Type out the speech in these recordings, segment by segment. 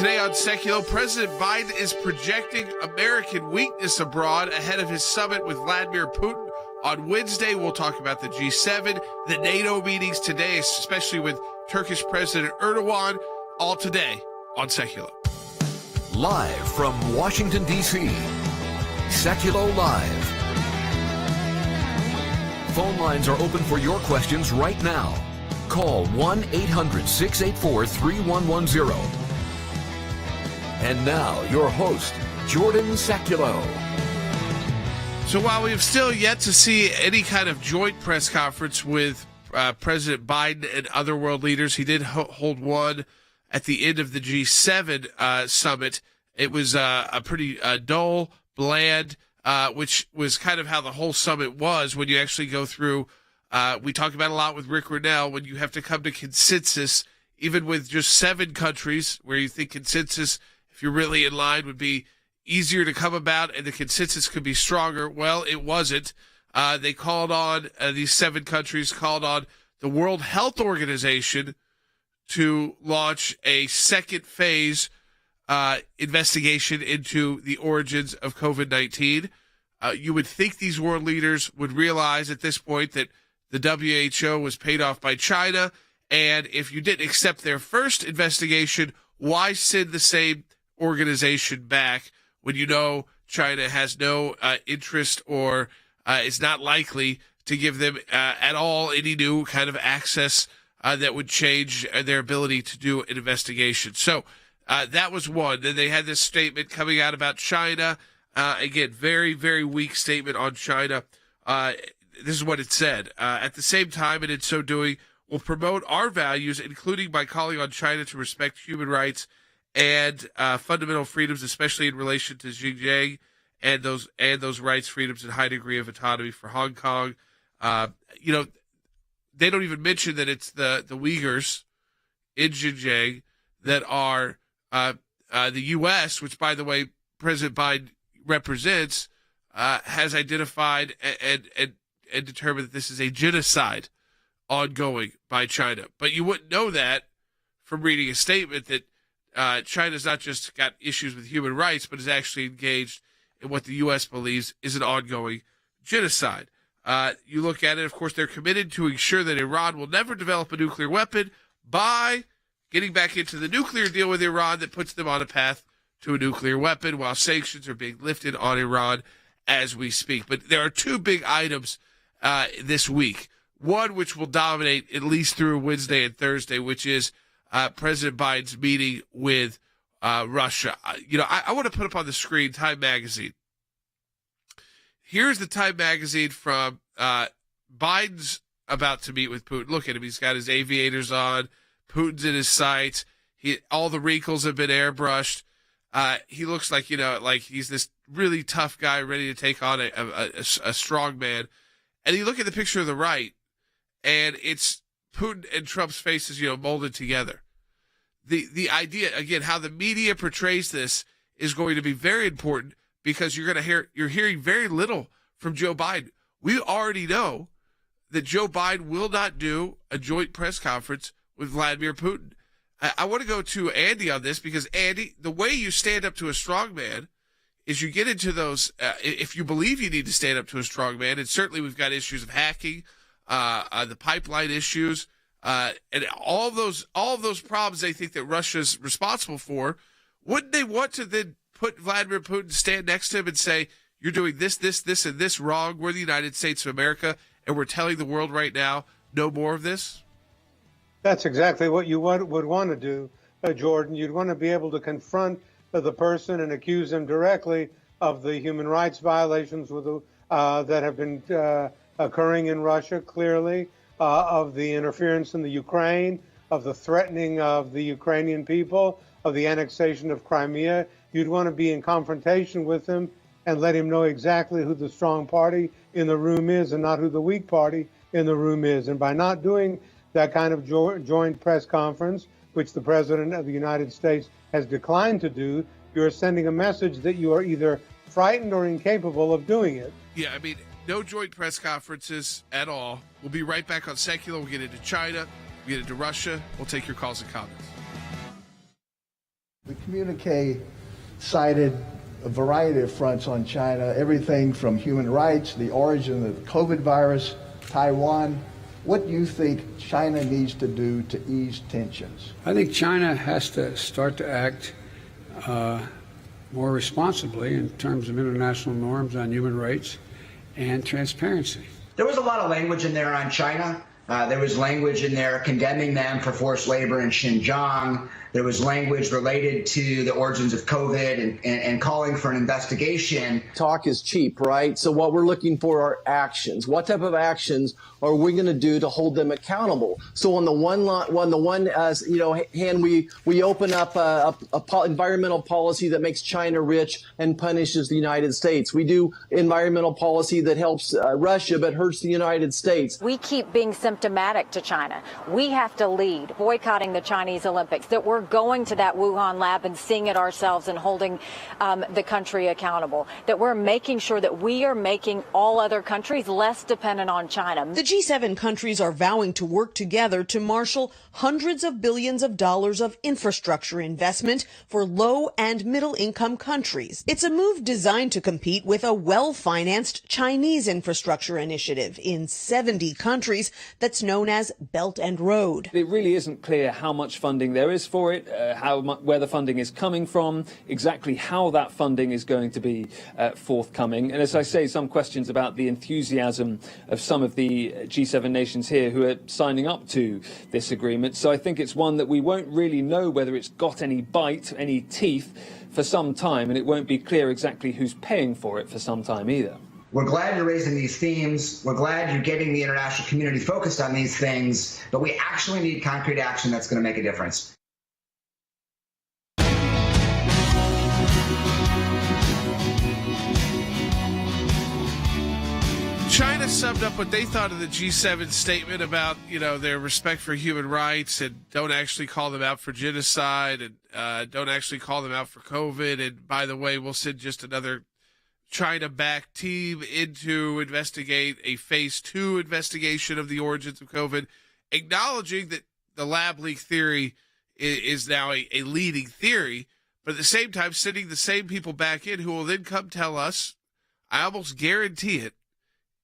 Today on Sekulow, President Biden is projecting American weakness abroad ahead of his summit with Vladimir Putin. On Wednesday, we'll talk about the G7, the NATO meetings today, especially with Turkish President Erdoğan. All today on Sekulow. Live from Washington, D.C., Sekulow Live. Phone lines are open for your questions right now. Call 1-800-684-3110. And now, your host, Jordan Sekulow. So while we have still yet to see any kind of joint press conference with President Biden and other world leaders, he did hold one at the end of the G7 summit. It was a pretty dull, bland, which was kind of how the whole summit was when you actually go through. We talk about a lot with Rick Rennell when you have to come to consensus, even with just 7 countries where you think consensus, if you're really in line, would be easier to come about and the consensus could be stronger. Well, it wasn't. They called on, these 7 countries called on the World Health Organization to launch a second phase investigation into the origins of COVID-19. You would think these world leaders would realize at this point that the WHO was paid off by China, and if you didn't accept their first investigation, why send the same organization back when you know China has no interest or is not likely to give them at all any new kind of access that would change their ability to do an investigation. So that was one. Then they had this statement coming out about China. Again, very, very weak statement on China. This is what it said. At the same time, and in so doing, will promote our values, including by calling on China to respect human rights and fundamental freedoms, especially in relation to Xinjiang and those rights, freedoms, and high degree of autonomy for Hong Kong. They don't even mention that it's the Uyghurs in Xinjiang that are the U.S., which, by the way, President Biden represents, has identified and determined that this is a genocide ongoing by China. But you wouldn't know that from reading a statement that China's not just got issues with human rights, but is actually engaged in what the U.S. believes is an ongoing genocide. You look at it, of course, they're committed to ensure that Iran will never develop a nuclear weapon by getting back into the nuclear deal with Iran that puts them on a path to a nuclear weapon, while sanctions are being lifted on Iran as we speak. But there are 2 big items this week. One, which will dominate at least through Wednesday and Thursday, which is President Biden's meeting with Russia. I want to put up on the screen Time Magazine. Here's the Time Magazine from Biden's about to meet with Putin. Look at him. He's got his aviators on. Putin's in his sights. All the wrinkles have been airbrushed. He looks like, like he's this really tough guy ready to take on a strong man. And you look at the picture of the right, and it's Putin and Trump's faces, molded together. The idea, again, how the media portrays this is going to be very important because you're hearing very little from Joe Biden. We already know that Joe Biden will not do a joint press conference with Vladimir Putin. I want to go to Andy on this because, Andy, the way you stand up to a strong man is you get into those, if you believe you need to stand up to a strong man, and certainly we've got issues of hacking, the pipeline issues, and all of those problems they think that Russia's responsible for. Wouldn't they want to then put Vladimir Putin, stand next to him and say, you're doing this, and this wrong. We're the United States of America, and we're telling the world right now, no more of this? That's exactly what you would want to do, Jordan. You'd want to be able to confront the person and accuse them directly of the human rights violations that have been occurring in Russia, clearly, of the interference in the Ukraine, of the threatening of the Ukrainian people, of the annexation of Crimea. You'd want to be in confrontation with him and let him know exactly who the strong party in the room is and not who the weak party in the room is. And by not doing that kind of joint press conference, which the President of the United States has declined to do, you're sending a message that you are either frightened or incapable of doing it. Yeah, no joint press conferences at all. We'll be right back on Sekulow. We'll get into China, we'll get into Russia. We'll take your calls and comments. communique cited a variety of fronts on China, everything from human rights, the origin of the COVID virus, Taiwan. What do you think China needs to do to ease tensions? I think China has to start to act more responsibly in terms of international norms on human rights and transparency. There was a lot of language in there on China. There was language in there condemning them for forced labor in Xinjiang. There was language related to the origins of COVID and calling for an investigation. Talk is cheap, right? So what we're looking for are actions. What type of actions are we going to do to hold them accountable? So on the hand, we open up a environmental policy that makes China rich and punishes the United States. We do environmental policy that helps Russia but hurts the United States. We keep being symptomatic to China. We have to lead, boycotting the Chinese Olympics, that we're going to that Wuhan lab and seeing it ourselves and holding the country accountable, that we're making sure that we are making all other countries less dependent on China. The G7 countries are vowing to work together to marshal hundreds of billions of dollars of infrastructure investment for low and middle income countries. It's a move designed to compete with a well-financed Chinese infrastructure initiative in 70 countries that's known as Belt and Road. It really isn't clear how much funding there is for it, where the funding is coming from, exactly how that funding is going to be forthcoming. And as I say, some questions about the enthusiasm of some of the G7 nations here who are signing up to this agreement. So I think it's one that we won't really know whether it's got any bite, any teeth for some time, and it won't be clear exactly who's paying for it for some time either. We're glad you're raising these themes. We're glad you're getting the international community focused on these things, but we actually need concrete action that's going to make a difference. China summed up what they thought of the G7 statement about, their respect for human rights and don't actually call them out for genocide and don't actually call them out for COVID. And by the way, we'll send just another China-backed team in to investigate a phase 2 investigation of the origins of COVID, acknowledging that the lab leak theory is now a leading theory, but at the same time sending the same people back in who will then come tell us, I almost guarantee it,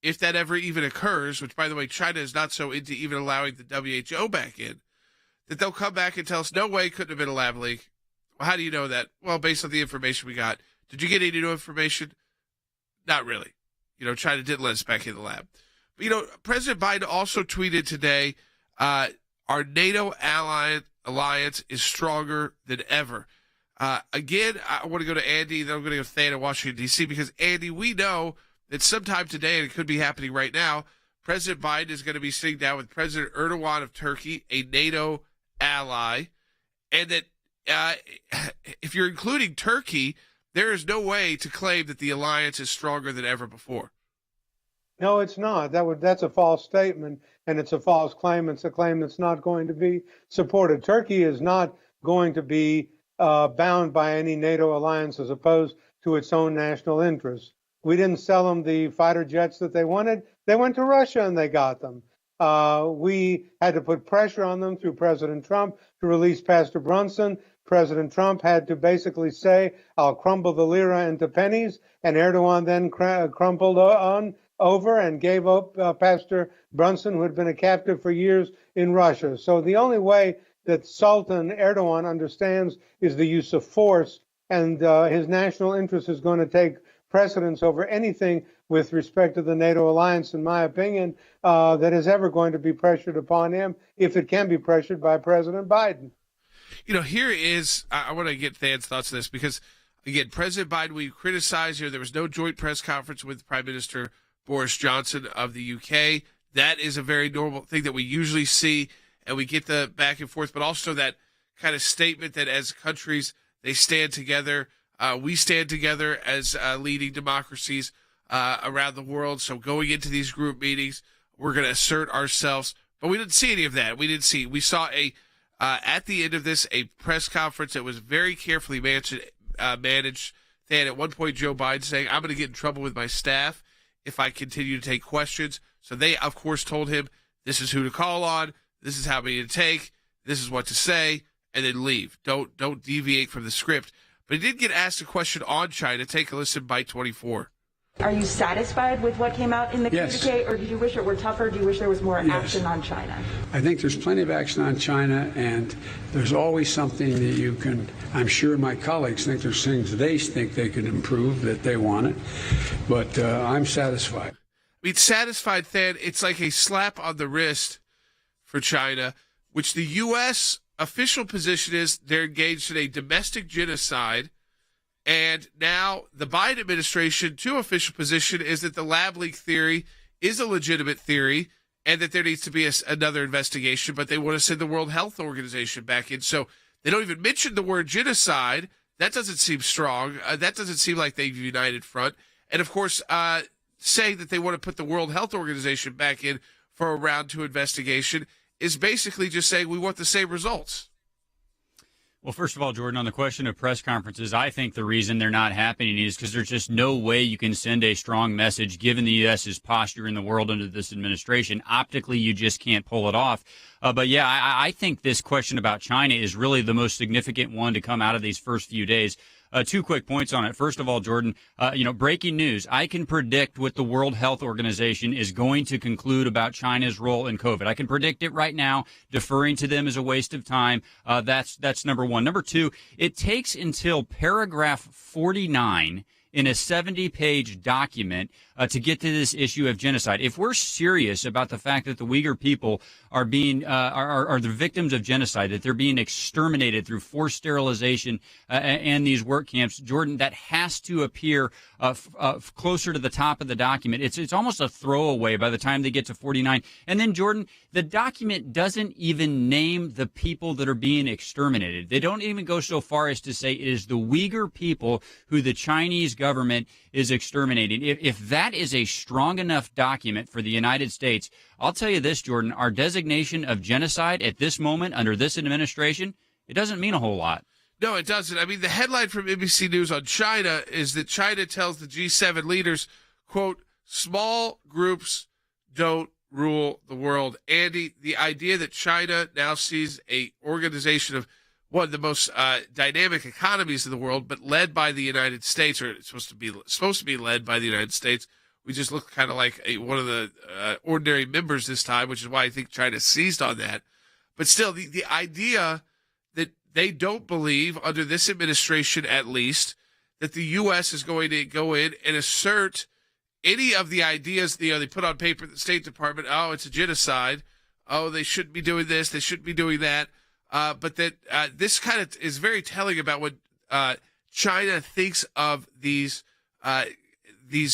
if that ever even occurs, which, by the way, China is not so into even allowing the WHO back in, that they'll come back and tell us, no way, couldn't have been a lab leak. Well, how do you know that? Well, based on the information we got. Did you get any new information? Not really. China didn't let us back in the lab. But, President Biden also tweeted today, our NATO alliance is stronger than ever. Again, I want to go to Andy, then I'm going to go to Thane in Washington, D.C., because, Andy, we know that sometime today, and it could be happening right now, President Biden is going to be sitting down with President Erdoğan of Turkey, a NATO ally, and that if you're including Turkey, there is no way to claim that the alliance is stronger than ever before. No, it's not. That's a false statement, and it's a false claim. It's a claim that's not going to be supported. Turkey is not going to be bound by any NATO alliance as opposed to its own national interests. We didn't sell them the fighter jets that they wanted. They went to Russia and they got them. We had to put pressure on them through President Trump to release Pastor Brunson. President Trump had to basically say, I'll crumble the lira into pennies. And Erdogan then crumpled on over and gave up Pastor Brunson, who had been a captive for years in Russia. So the only way that Sultan Erdogan understands is the use of force, and his national interest is going to take precedence over anything with respect to the NATO alliance, in my opinion, that is ever going to be pressured upon him, if it can be pressured by President Biden. Here is, I want to get Than's thoughts on this, because, again, President Biden, we criticize here, there was no joint press conference with Prime Minister Boris Johnson of the UK. That is a very normal thing that we usually see, and we get the back and forth, but also that kind of statement that as countries, they stand together. We stand together as leading democracies around the world. So going into these group meetings, we're going to assert ourselves. But we didn't see any of that. We saw at the end of this, a press conference that was very carefully managed. Then at one point, Joe Biden saying, I'm going to get in trouble with my staff if I continue to take questions. So they, of course, told him, this is who to call on. This is how many to take. This is what to say. and then leave. Don't deviate from the script. But he did get asked a question on China. Take a listen, Bite 24. Are you satisfied with what came out in the communique, or do you wish it were tougher? Do you wish there was more action on China? I think there's plenty of action on China, and there's always something that you can, I'm sure my colleagues think there's things they think they can improve that they want it, but I'm satisfied. I mean, satisfied, Than, it's like a slap on the wrist for China, which the U.S. official position is they're engaged in a domestic genocide. And now the Biden administration, too, official position is that the lab leak theory is a legitimate theory and that there needs to be another investigation, but they want to send the World Health Organization back in. So they don't even mention the word genocide. That doesn't seem strong. That doesn't seem like they've united front. And, of course, saying that they want to put the World Health Organization back in for a round 2 investigation is basically just saying we want the same results. Well, first of all, Jordan, on the question of press conferences, I think the reason they're not happening is because there's just no way you can send a strong message given the U.S.'s posture in the world under this administration. Optically, you just can't pull it off. But, yeah, I think this question about China is really the most significant one to come out of these first few days. 2 quick points on it. First of all, Jordan, breaking news. I can predict what the World Health Organization is going to conclude about China's role in COVID. I can predict it right now. Deferring to them is a waste of time. That's number one. Number 2, it takes until paragraph 49 in a 70-page document to get to this issue of genocide. If we're serious about the fact that the Uyghur people are being are the victims of genocide, that they're being exterminated through forced sterilization and these work camps, Jordan, that has to appear closer to the top of the document. It's almost a throwaway by the time they get to 49. And then, Jordan, the document doesn't even name the people that are being exterminated. They don't even go so far as to say it is the Uyghur people who the Chinese government is exterminating. If that is a strong enough document for the United States, I'll tell you this, Jordan, our designation of genocide at this moment under this administration, it doesn't mean a whole lot. No, it doesn't. I mean, the headline from NBC News on China is that China tells the G7 leaders, quote, small groups don't rule the world. Andy, the idea that China now sees a organization of one of the most dynamic economies in the world, but led by the United States, or it's supposed to be led by the United States. We just look kind of like one of the ordinary members this time, which is why I think China seized on that. But still, the idea that they don't believe, under this administration at least, that the U.S. is going to go in and assert any of the ideas they put on paper at the State Department. Oh, it's a genocide. Oh, they shouldn't be doing this. They shouldn't be doing that. But that this kind of is very telling about what China thinks of these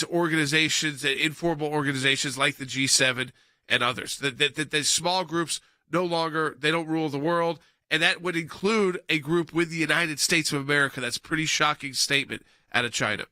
organizations, informal organizations like the G7 and others. That the small groups no longer, they don't rule the world, and that would include a group with the United States of America. That's a pretty shocking statement out of China.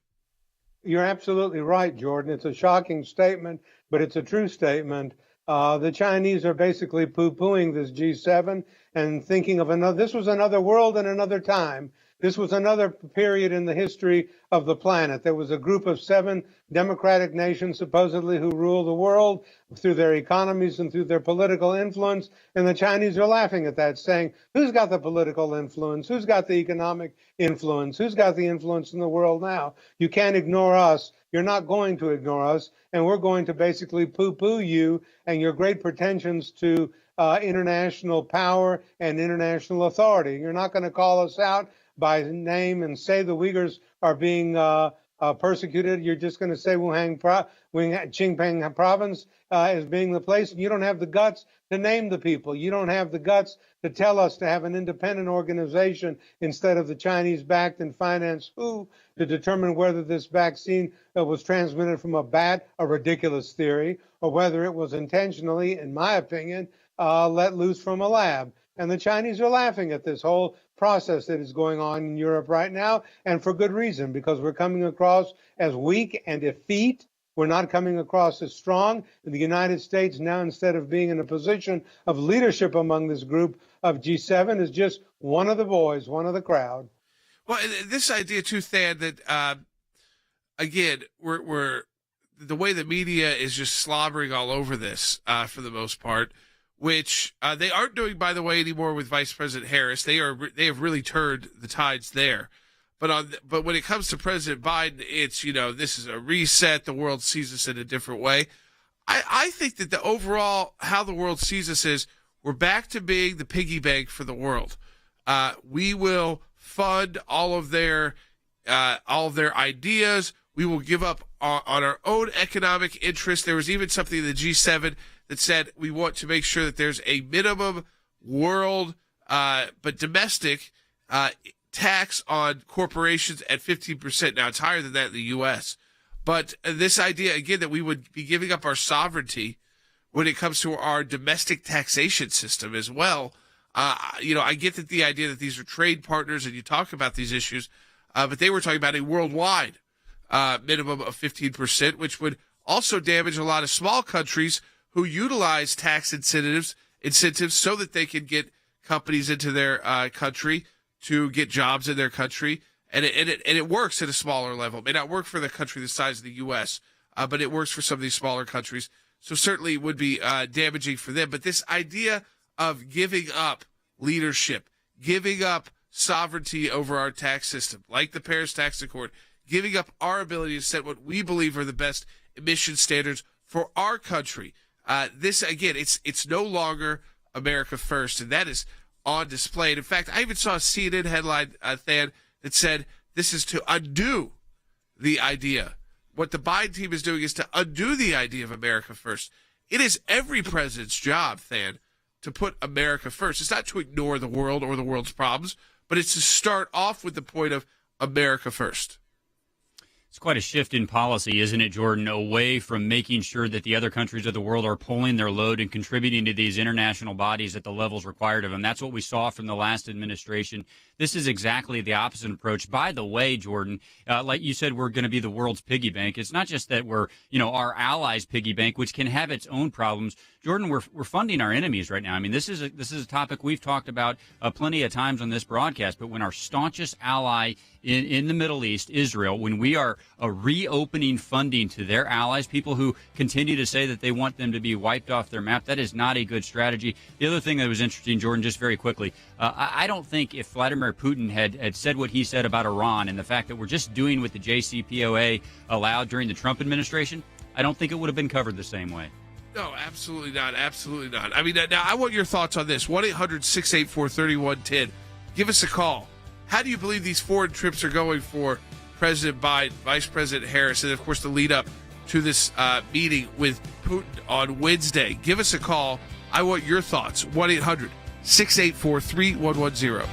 You're absolutely right, Jordan. It's a shocking statement, but it's a true statement. The Chinese are basically poo-pooing this G7 and thinking of another. This was another world and another time. This was another period in the history of the planet. There was a group of 7 democratic nations supposedly who rule the world through their economies and through their political influence. And the Chinese are laughing at that, saying, who's got the political influence? Who's got the economic influence? Who's got the influence in the world now? You can't ignore us. You're not going to ignore us. And we're going to basically poo-poo you and your great pretensions to international power and international authority. You're not going to call us out by name and say the Uyghurs are being persecuted. You're just going to say Xinjiang province is being the place. You don't have the guts to name the people. You don't have the guts to tell us to have an independent organization instead of the Chinese-backed and financed WHO to determine whether this vaccine was transmitted from a bat, a ridiculous theory, or whether it was intentionally, in my opinion, let loose from a lab. And the Chinese are laughing at this whole process that is going on in Europe right now, and for good reason, because we're coming across as weak and effete. We're not coming across as strong. The United States now, instead of being in a position of leadership among this group of G7, is just one of the boys, one of the crowd. Well, this idea too, Thad, that again, we're the way the media is just slobbering all over this for the most part. which they aren't doing, by the way, anymore with Vice President Harris. They have really turned the tides there. But when it comes to President Biden, it's, this is a reset. The world sees us in a different way. I think that the overall, how the world sees us is we're back to being the piggy bank for the world. We will fund all of their ideas. We will give up on our own economic interests. There was even something in the G7 that said we want to make sure that there's a minimum world, but domestic tax on corporations at 15%. Now, it's higher than that in the U.S. But this idea, again, that we would be giving up our sovereignty when it comes to our domestic taxation system as well. I get that the idea that these are trade partners and you talk about these issues, but they were talking about a worldwide minimum of 15%, which would also damage a lot of small countries who utilize tax incentives so that they can get companies into their country to get jobs in their country. And it works at a smaller level. It may not work for the country the size of the U.S., but it works for some of these smaller countries. So certainly would be damaging for them. But this idea of giving up leadership, giving up sovereignty over our tax system, like the Paris Tax Accord, giving up our ability to set what we believe are the best emission standards for our country. This, again, it's no longer America first, and that is on display. And in fact, I even saw a CNN headline, Than, that said this is to undo the idea. What the Biden team is doing is to undo the idea of America first. It is every president's job, Than, to put America first. It's not to ignore the world or the world's problems, but it's to start off with the point of America first. It's quite a shift in policy, isn't it, Jordan, away from making sure that the other countries of the world are pulling their load and contributing to these international bodies at the levels required of them. That's what we saw from the last administration. This is exactly the opposite approach. By the way, Jordan, like you said, we're going to be the world's piggy bank. It's not just that we're, our allies' piggy bank, which can have its own problems. Jordan, we're funding our enemies right now. I mean, this is a topic we've talked about plenty of times on this broadcast. But when our staunchest ally in the Middle East, Israel, when we are reopening funding to their allies, people who continue to say that they want them to be wiped off their map, that is not a good strategy. The other thing that was interesting, Jordan, just very quickly, I don't think if Vladimir Putin had said what he said about Iran and the fact that we're just doing what the JCPOA allowed during the Trump administration, I don't think it would have been covered the same way. No, absolutely not. Absolutely not. I mean, now I want your thoughts on this. 1-800-684-3110. Give us a call. How do you believe these foreign trips are going for President Biden, Vice President Harris, and, of course, the lead up to this meeting with Putin on Wednesday? Give us a call. I want your thoughts. 1-800-684-3110.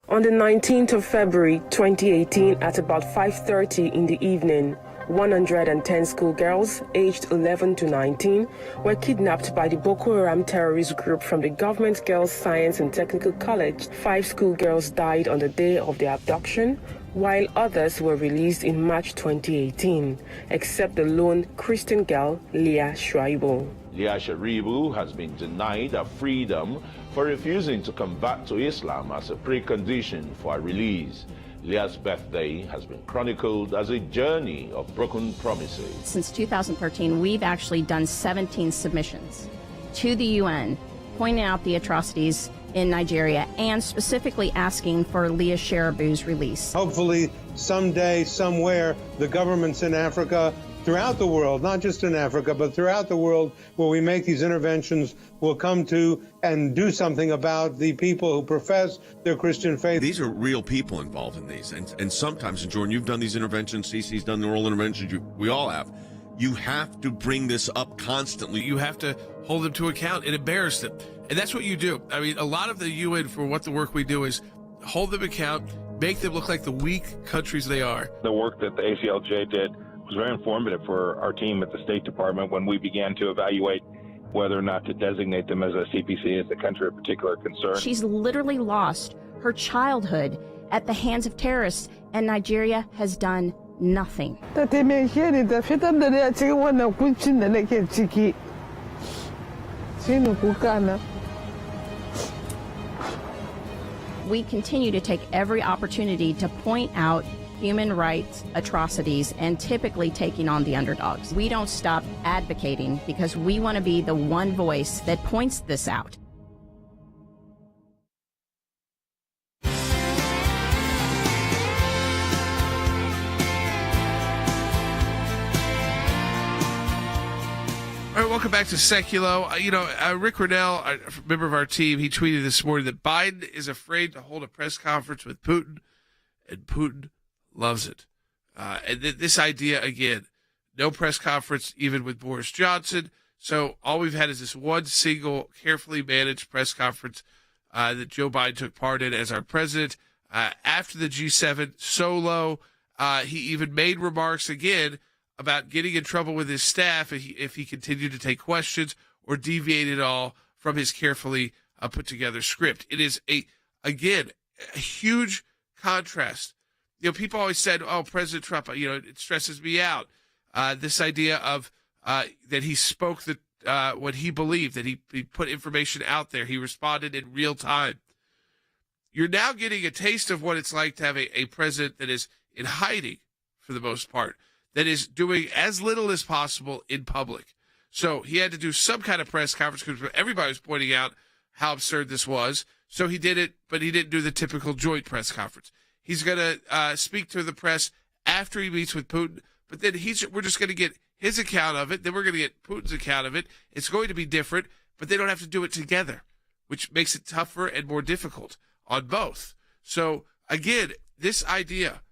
On the 19th of February 2018 at about 5:30 in the evening, 110 schoolgirls aged 11 to 19 were kidnapped by the Boko Haram terrorist group from the Government Girls Science and Technical College. 5 schoolgirls died on the day of the abduction, while others were released in March 2018, except the lone Christian girl, Leah Shaibu. Leah Sharibu has been denied her freedom for refusing to convert to Islam as a precondition for her release. Leah's birthday has been chronicled as a journey of broken promises. Since 2013, we've actually done 17 submissions to the UN, pointing out the atrocities in Nigeria and specifically asking for Leah Sharibu's release. Hopefully, someday, somewhere, the governments in Africa, throughout the world, not just in Africa, but throughout the world, where we make these interventions, will come to and do something about the people who profess their Christian faith. These are real people involved in these. And sometimes, and Jordan, you've done these interventions, CC's done the oral interventions, we all have. You have to bring this up constantly. You have to hold them to account and embarrass them. And that's what you do. I mean, a lot of the UN, for what the work we do, is hold them account, make them look like the weak countries they are. The work that the ACLJ did was very informative for our team at the State Department when we began to evaluate whether or not to designate them as a CPC, as a country of particular concern. She's literally lost her childhood at the hands of terrorists, and Nigeria has done nothing. We continue to take every opportunity to point out human rights atrocities and typically taking on the underdogs. We don't stop advocating because we want to be the one voice that points this out. All right, welcome back to Sekulow. Rick Rennell, a member of our team, he tweeted this morning that Biden is afraid to hold a press conference with Putin, and Putin loves it. And this idea, again, no press conference even with Boris Johnson. So all we've had is this one single, carefully managed press conference that Joe Biden took part in as our president. After the G7 solo, he even made remarks again about getting in trouble with his staff if he continued to take questions or deviate at all from his carefully put together script. It is a huge contrast. People always said, "Oh, President Trump, it stresses me out." This idea of that he spoke what he believed, that he put information out there, he responded in real time. You're now getting a taste of what it's like to have a president that is in hiding for the most part, that is doing as little as possible in public. So he had to do some kind of press conference because everybody was pointing out how absurd this was. So he did it, but he didn't do the typical joint press conference. He's going to speak to the press after he meets with Putin, but then we're just going to get his account of it. Then we're going to get Putin's account of it. It's going to be different, but they don't have to do it together, which makes it tougher and more difficult on both. So again, this idea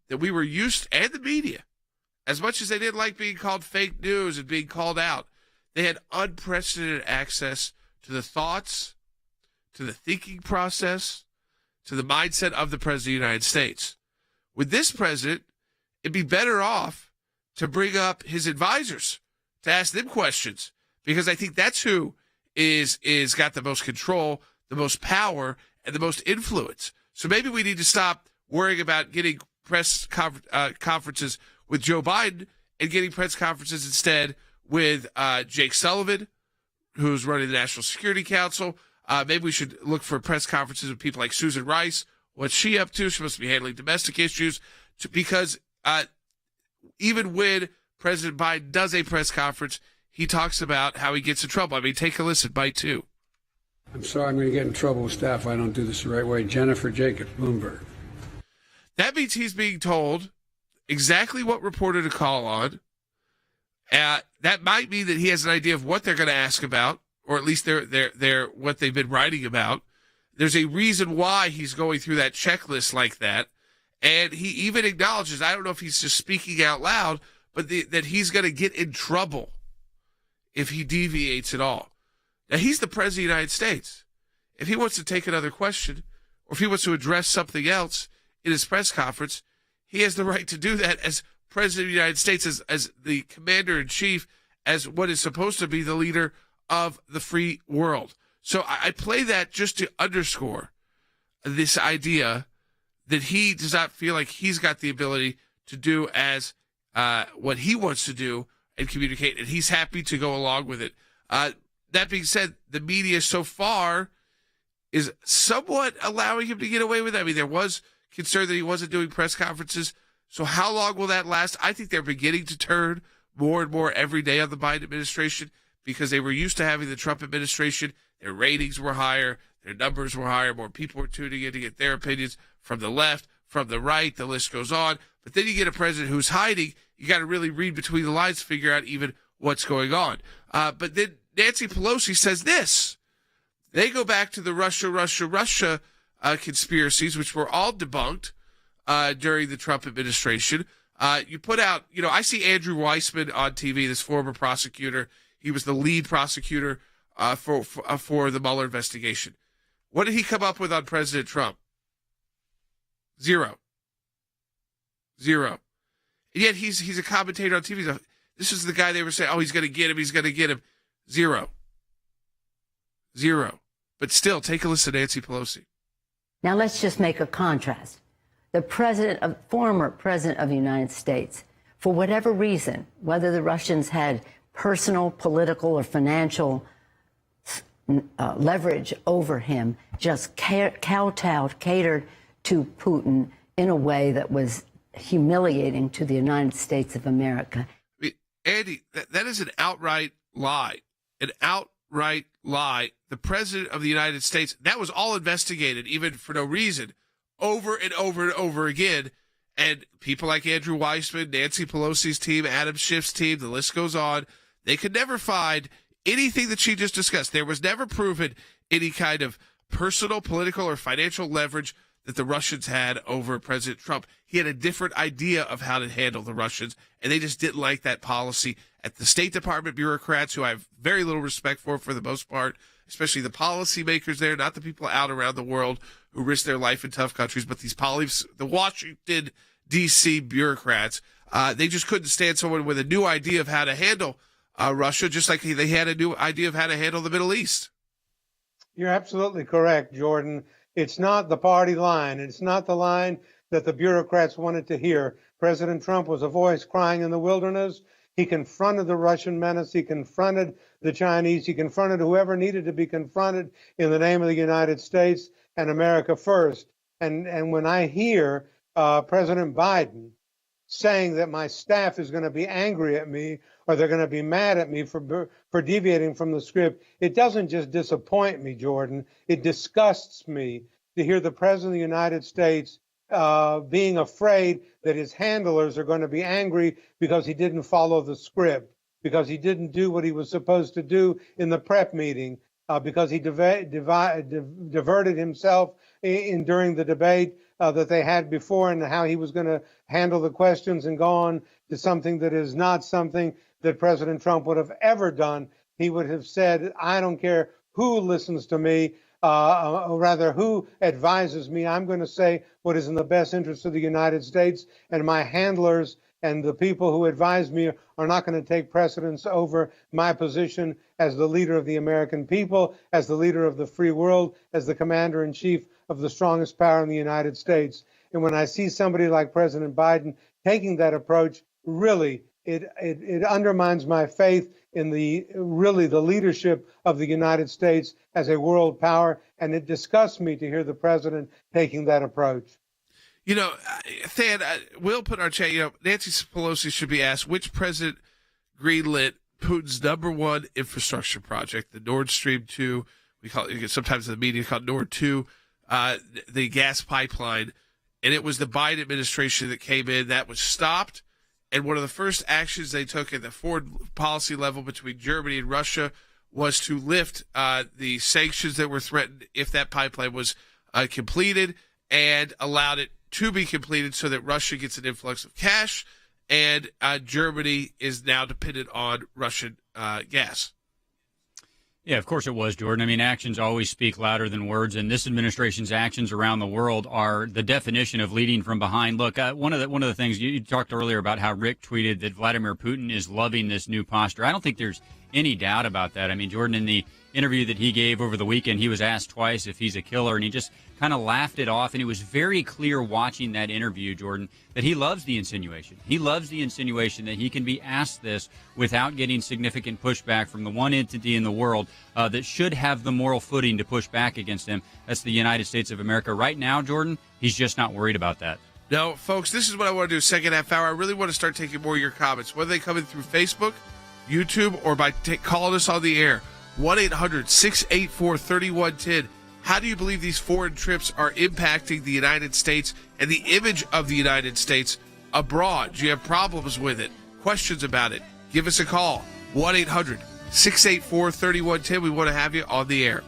that we were used, and the media, as much as they didn't like being called fake news and being called out, they had unprecedented access to the thoughts, to the thinking process, to the mindset of the President of the United States. With this president, it'd be better off to bring up his advisors, to ask them questions, because I think that's who is got the most control, the most power, and the most influence. So maybe we need to stop worrying about getting press conferences with Joe Biden and getting press conferences instead with Jake Sullivan, who's running the National Security Council. Maybe we should look for press conferences with people like Susan Rice. What's she up to? She must be handling domestic issues. Because even when President Biden does a press conference, he talks about how he gets in trouble. I mean, take a listen, bite two. I'm sorry I'm going to get in trouble with staff if I don't do this the right way. Jennifer Jacobs, Bloomberg. That means he's being told exactly what reporter to call on. That might mean that he has an idea of what they're going to ask about, or at least they're what they've been writing about. There's a reason why he's going through that checklist like that. And he even acknowledges, I don't know if he's just speaking out loud, but that he's going to get in trouble if he deviates at all. Now, he's the President of the United States. If he wants to take another question, or if he wants to address something else in his press conference, he has the right to do that as President of the United States, as the commander-in-chief, as what is supposed to be the leader of the free world. So I play that just to underscore this idea that he does not feel like he's got the ability to do as what he wants to do and communicate, and he's happy to go along with it. That being said, the media so far is somewhat allowing him to get away with it. I mean, there was concern that he wasn't doing press conferences. So how long will that last? I think they're beginning to turn more and more every day on the Biden administration, because they were used to having the Trump administration. Their ratings were higher. Their numbers were higher. More people were tuning in to get their opinions from the left, from the right. The list goes on. But then you get a president who's hiding. You got to really read between the lines to figure out even what's going on. But then Nancy Pelosi says this. They go back to the Russia conspiracies, which were all debunked during the Trump administration. You put out, I see Andrew Weissman on TV, this former prosecutor. He was the lead prosecutor for the Mueller investigation. What did he come up with on President Trump? Zero. And yet he's a commentator on TV. This is the guy they were saying, oh, he's going to get him. Zero. But still, take a listen to Nancy Pelosi. Now let's just make a contrast. The former president of the United States, for whatever reason, whether the Russians had personal, political, or financial leverage over him, just kowtowed, catered to Putin in a way that was humiliating to the United States of America. Andy, that is an outright lie. An outright lie. The President of the United States, that was all investigated, even for no reason, over and over and over again. And people like Andrew Weissman, Nancy Pelosi's team, Adam Schiff's team, the list goes on. They could never find anything that she just discussed. There was never proven any kind of personal, political, or financial leverage that the Russians had over President Trump. He had a different idea of how to handle the Russians, and they just didn't like that policy. At the State Department bureaucrats, who I have very little respect for the most part, especially the policymakers there, not the people out around the world who risk their life in tough countries, but the Washington, D.C. bureaucrats, they just couldn't stand someone with a new idea of how to handle Russia, just like they had a new idea of how to handle the Middle East. You're absolutely correct, Jordan. It's not the party line. It's not the line that the bureaucrats wanted to hear. President Trump was a voice crying in the wilderness. He confronted the Russian menace. He confronted the Chinese. He confronted whoever needed to be confronted in the name of the United States and America first. And when I hear President Biden saying that my staff is going to be angry at me or they're going to be mad at me for deviating from the script, it doesn't just disappoint me, Jordan. It disgusts me to hear the President of the United States being afraid that his handlers are going to be angry because he didn't follow the script, because he didn't do what he was supposed to do in the prep meeting, because he diverted himself during the debate that they had before, and how he was going to handle the questions and go on to something that is not something that President Trump would have ever done. He would have said, I don't care who listens to me, or rather who advises me. I'm going to say what is in the best interest of the United States, and my handlers and the people who advise me are not going to take precedence over my position as the leader of the American people, as the leader of the free world, as the commander-in-chief of the strongest power in the United States. And when I see somebody like President Biden taking that approach, really, it undermines my faith in the leadership of the United States as a world power, and it disgusts me to hear the president taking that approach. You know, Thad, we'll put our chat, Nancy Pelosi should be asked which president greenlit Putin's number one infrastructure project, the Nord Stream 2, we call it, sometimes in the media called Nord 2, the gas pipeline, and it was the Biden administration that came in. That was stopped, and one of the first actions they took at the foreign policy level between Germany and Russia was to lift the sanctions that were threatened if that pipeline was completed, and allowed it to be completed so that Russia gets an influx of cash, and Germany is now dependent on Russian gas. Yeah, of course it was, Jordan. I mean, actions always speak louder than words, and this administration's actions around the world are the definition of leading from behind. Look, one of the things you talked earlier about how Rick tweeted that Vladimir Putin is loving this new posture. I don't think there's any doubt about that. I mean, Jordan, in the interview that he gave over the weekend, he was asked twice if he's a killer, and he just kind of laughed it off. And it was very clear watching that interview, Jordan, that he loves the insinuation. He loves the insinuation that he can be asked this without getting significant pushback from the one entity in the world that should have the moral footing to push back against him. That's the United States of America. Right now, Jordan, he's just not worried about that. No, folks, this is what I want to do second half hour. I really want to start taking more of your comments, whether they come in through Facebook, YouTube, or by calling us on the air. 1-800-684-3110. How do you believe these foreign trips are impacting the United States and the image of the United States abroad? Do you have problems with it? Questions about it? Give us a call. 1-800-684-3110. We want to have you on the air.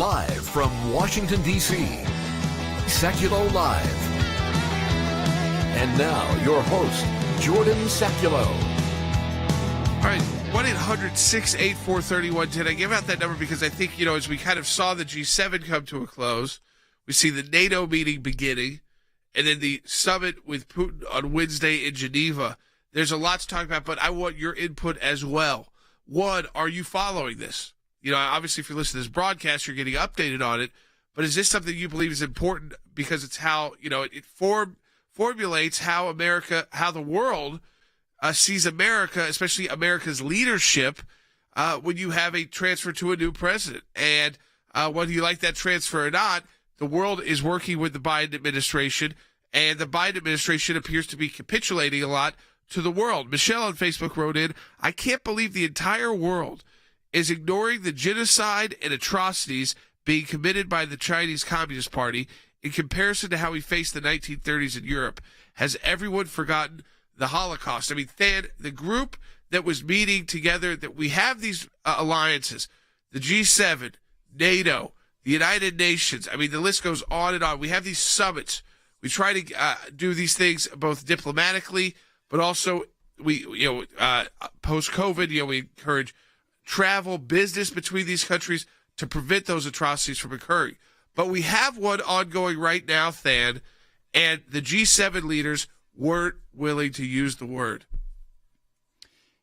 Live from Washington, D.C., Sekulow Live. And now, your host, Jordan Sekulow. All right, 1-800-684-3110. I give out that number because I think, as we kind of saw the G7 come to a close, we see the NATO meeting beginning, and then the summit with Putin on Wednesday in Geneva. There's a lot to talk about, but I want your input as well. One, are you following this? Obviously, if you listen to this broadcast, you're getting updated on it, but is this something you believe is important because it's how, it formulates how the world sees America, especially America's leadership, when you have a transfer to a new president. And whether you like that transfer or not, the world is working with the Biden administration, and the Biden administration appears to be capitulating a lot to the world. Michelle on Facebook wrote in, I can't believe the entire world is ignoring the genocide and atrocities being committed by the Chinese Communist Party in comparison to how we faced the 1930s in Europe. Has everyone forgotten the Holocaust? I mean, Thad, the group that was meeting together, that we have these alliances, the G7, NATO, the United Nations. I mean, the list goes on and on. We have these summits. We try to do these things both diplomatically, but also post-COVID, we encourage travel, business between these countries to prevent those atrocities from occurring. But we have one ongoing right now, Thad, and the G7 leaders weren't willing to use the word.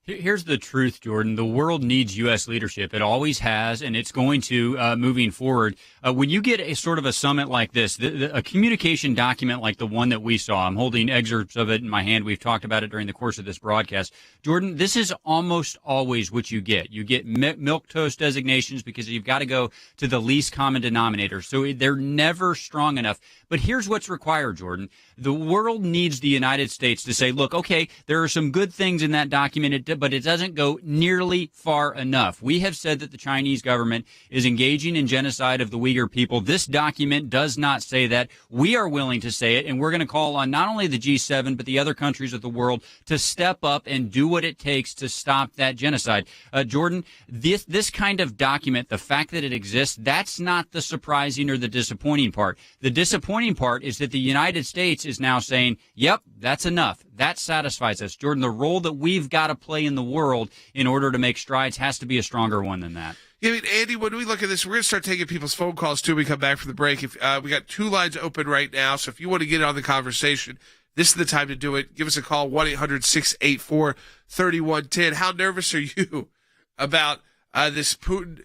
Here's the truth, Jordan. The world needs U.S. leadership. It always has, and it's going to moving forward. When you get a sort of a summit like this, a communication document like the one that we saw, I'm holding excerpts of it in my hand. We've talked about it during the course of this broadcast. Jordan, this is almost always what you get. You get milquetoast designations because you've got to go to the least common denominator. So they're never strong enough. But here's what's required, Jordan. The world needs the United States to say, look, okay, there are some good things in that document, but it doesn't go nearly far enough. We have said that the Chinese government is engaging in genocide of the Uyghur people. This document does not say that. We are willing to say it, and we're going to call on not only the G7, but the other countries of the world to step up and do what it takes to stop that genocide. Jordan, this kind of document, the fact that it exists, that's not the surprising or the disappointing part. The disappointing part is that the United States is now saying, yep, that's enough. That satisfies us. Jordan, the role that we've got to play in the world in order to make strides has to be a stronger one than that. Yeah, I mean, Andy, when we look at this, we're going to start taking people's phone calls, too, when we come back from the break. If we got two lines open right now, so if you want to get on the conversation, this is the time to do it. Give us a call, 1-800-684-3110. How nervous are you about this Putin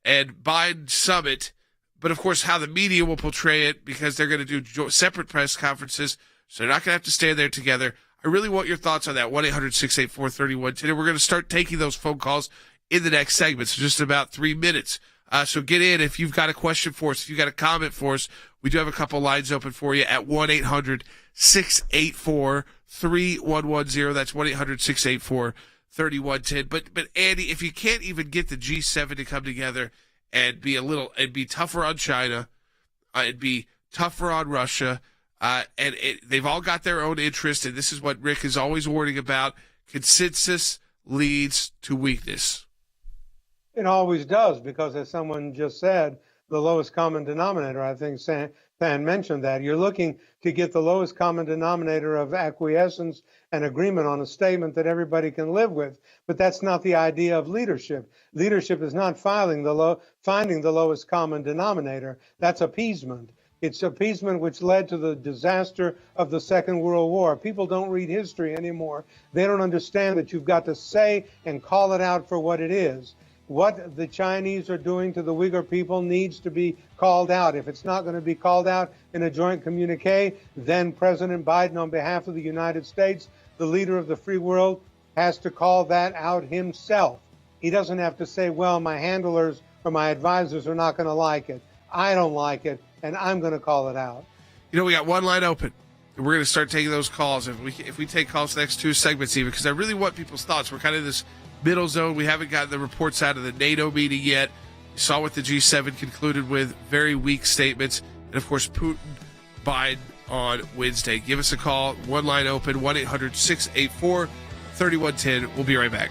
and Biden summit? But, of course, how the media will portray it, because they're going to do separate press conferences, so they're not going to have to stand there together. I really want your thoughts on that, 1-800-684-3110. And we're going to start taking those phone calls in the next segment, so just about 3 minutes. So get in if you've got a question for us, if you've got a comment for us. We do have a couple lines open for you at 1-800-684-3110. That's 1-800-684-3110. But Andy, if you can't even get the G7 to come together and be tougher on China, and be tougher on Russia, they've all got their own interest, and this is what Rick is always warning about. Consensus leads to weakness. It always does, because as someone just said, the lowest common denominator, I think Than mentioned that. You're looking to get the lowest common denominator of acquiescence and agreement on a statement that everybody can live with. But that's not the idea of leadership. Leadership is not finding the lowest common denominator. That's appeasement. It's appeasement which led to the disaster of the Second World War. People don't read history anymore. They don't understand that you've got to say and call it out for what it is. What the Chinese are doing to the Uyghur people needs to be called out. If it's not going to be called out in a joint communique, then President Biden, on behalf of the United States, the leader of the free world, has to call that out himself. He doesn't have to say, well, my handlers or my advisors are not going to like it. I don't like it, and I'm going to call it out. You know, we got one line open. And we're going to start taking those calls. If we take calls the next two segments even, because I really want people's thoughts. We're kind of in this middle zone. We haven't gotten the reports out of the NATO meeting yet. We saw what the G7 concluded with, very weak statements. And, of course, Putin, Biden on Wednesday. Give us a call. One line open, 1-800-684-3110. We'll be right back.